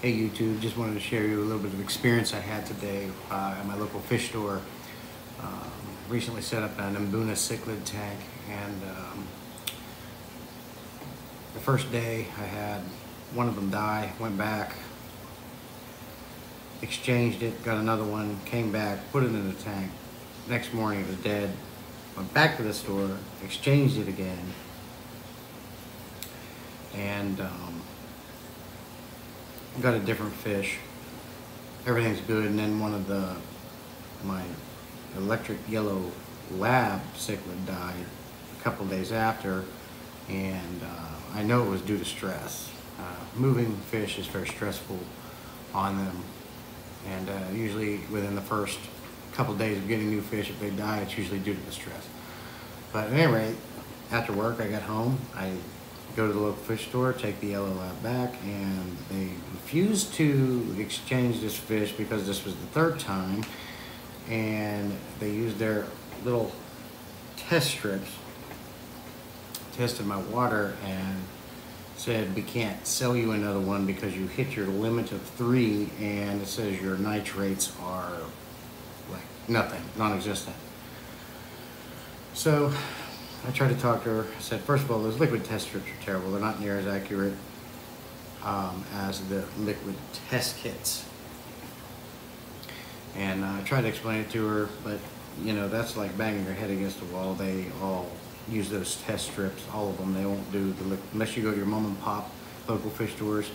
Hey YouTube, just wanted to share you a little bit of experience I had today at my local fish store. Recently set up an Mbuna cichlid tank, and the first day I had one of them die, went back, exchanged it, got another one, came back, put it in the tank. Next morning it was dead. Went back to the store, exchanged it again, and got a different fish. Everything's good, and then one of my electric yellow lab cichlid died a couple days after, and I know it was due to stress. Moving fish is very stressful on them, and usually within the first couple days of getting new fish, if they die, it's usually due to the stress. But at any rate, after work I got home, I go to the local fish store, take the yellow lab back, and they refused to exchange this fish because this was the third time, and they used their little test strips, tested my water, and said, we can't sell you another one because you hit your limit of 3, and it says your nitrates are like nothing, non-existent. So I tried to talk to her. I said, first of all, those liquid test strips are terrible. They're not near as accurate as the liquid test kits. And I tried to explain it to her, but you know, that's like banging your head against the wall. They all use those test strips, all of them. They won't do the unless you go to your mom and pop local fish stores.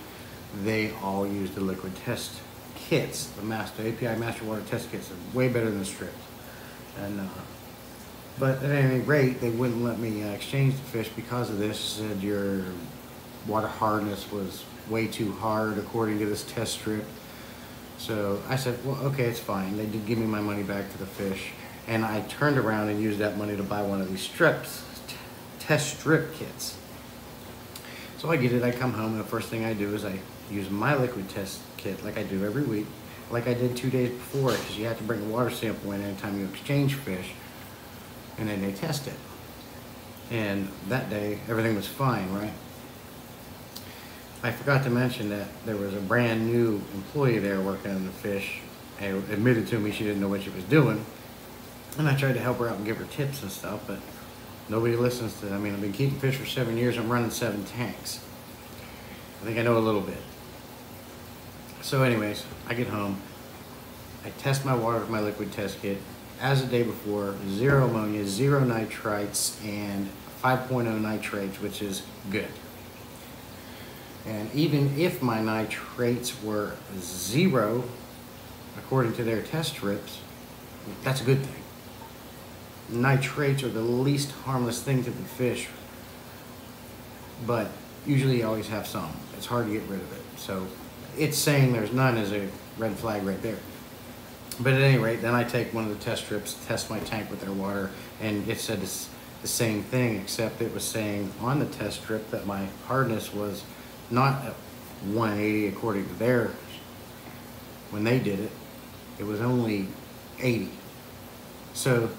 They all use the liquid test kits. The API master water test kits are way better than the strips. And but at any rate, they wouldn't let me exchange the fish because of this. Said your water hardness was way too hard according to this test strip. So I said, well, okay, it's fine. They did give me my money back for the fish, and I turned around and used that money to buy one of these test strip kits. So I get it, I come home, and the first thing I do is I use my liquid test kit like I do every week, like I did 2 days before, because you have to bring a water sample in anytime you exchange fish, and then they test it. And that day, everything was fine, right? I forgot to mention that there was a brand new employee there working on the fish, and admitted to me she didn't know what she was doing. And I tried to help her out and give her tips and stuff, but nobody listens to. I mean, I've been keeping fish for 7 years. I'm running 7 tanks. I think I know a little bit. So anyways, I get home. I test my water with my liquid test kit. As the day before, 0 ammonia, 0 nitrites, and 5.0 nitrates, which is good. And even if my nitrates were 0, according to their test strips, that's a good thing. Nitrates are the least harmless thing to the fish, but usually you always have some. It's hard to get rid of it. So it's saying there's none is a red flag right there. But at any rate, then I take one of the test strips, test my tank with their water, and it said the same thing, except it was saying on the test strip that my hardness was not at 180 according to theirs. When they did it, it was only 80. So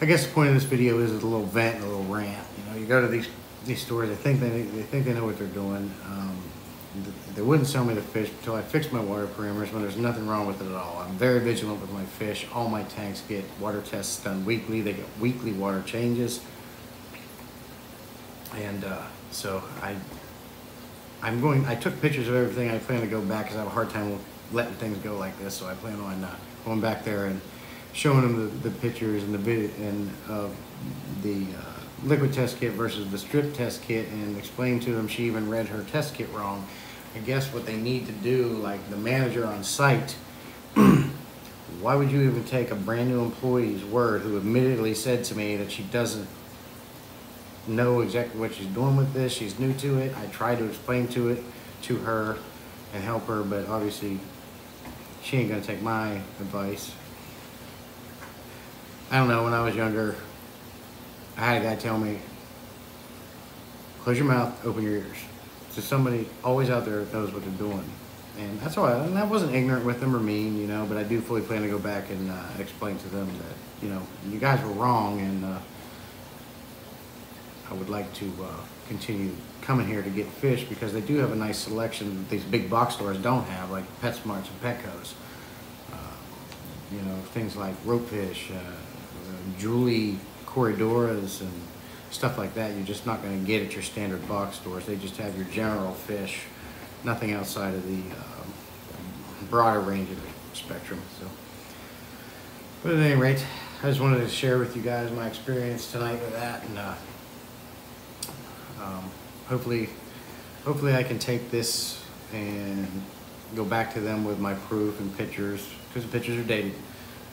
I guess the point of this video is a little vent, a little rant. You know, you go to these stores, they think they know what they're doing. They wouldn't sell me the fish until I fixed my water parameters when there's nothing wrong with it at all. I'm very vigilant with my fish. All my tanks get water tests done weekly. They get weekly water changes. And so I took pictures of everything. I plan to go back because I have a hard time letting things go like this. So I plan on going back there and showing them the pictures and the video and the liquid test kit versus the strip test kit, and explain to them she even read her test kit wrong. I guess what they need to do, like the manager on site, why would you even take a brand new employee's word who admittedly said to me that she doesn't know exactly what she's doing with this, she's new to it. I tried to explain to her and help her, but obviously she ain't gonna take my advice. I don't know, when I was younger, I had a guy tell me, close your mouth, open your ears. So somebody always out there knows what they're doing. And that's all and I wasn't ignorant with them or mean, you know, but I do fully plan to go back and explain to them that, you know, you guys were wrong, and I would like to continue coming here to get fish, because they do have a nice selection that these big box stores don't have, like PetSmarts and Petco's. You know, things like ropefish, Julie Corridoras, and stuff like that. You're just not going to get at your standard box stores. They just have your general fish, nothing outside of the broader range of the spectrum. So, but at any rate, I just wanted to share with you guys my experience tonight with that, and hopefully I can take this and go back to them with my proof and pictures, because the pictures are dated,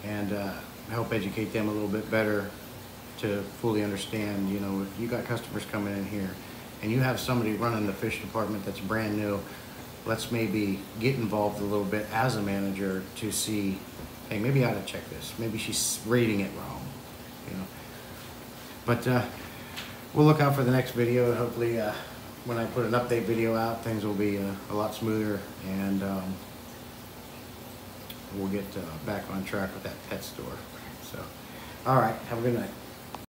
and help educate them a little bit better to fully understand. You know, if you got customers coming in here and you have somebody running the fish department that's brand new, let's maybe get involved a little bit as a manager to see, hey, maybe I ought to check this. Maybe she's rating it wrong, you know. But we'll look out for the next video. Hopefully when I put an update video out, things will be a lot smoother, and we'll get back on track with that pet store. So, all right, have a good night.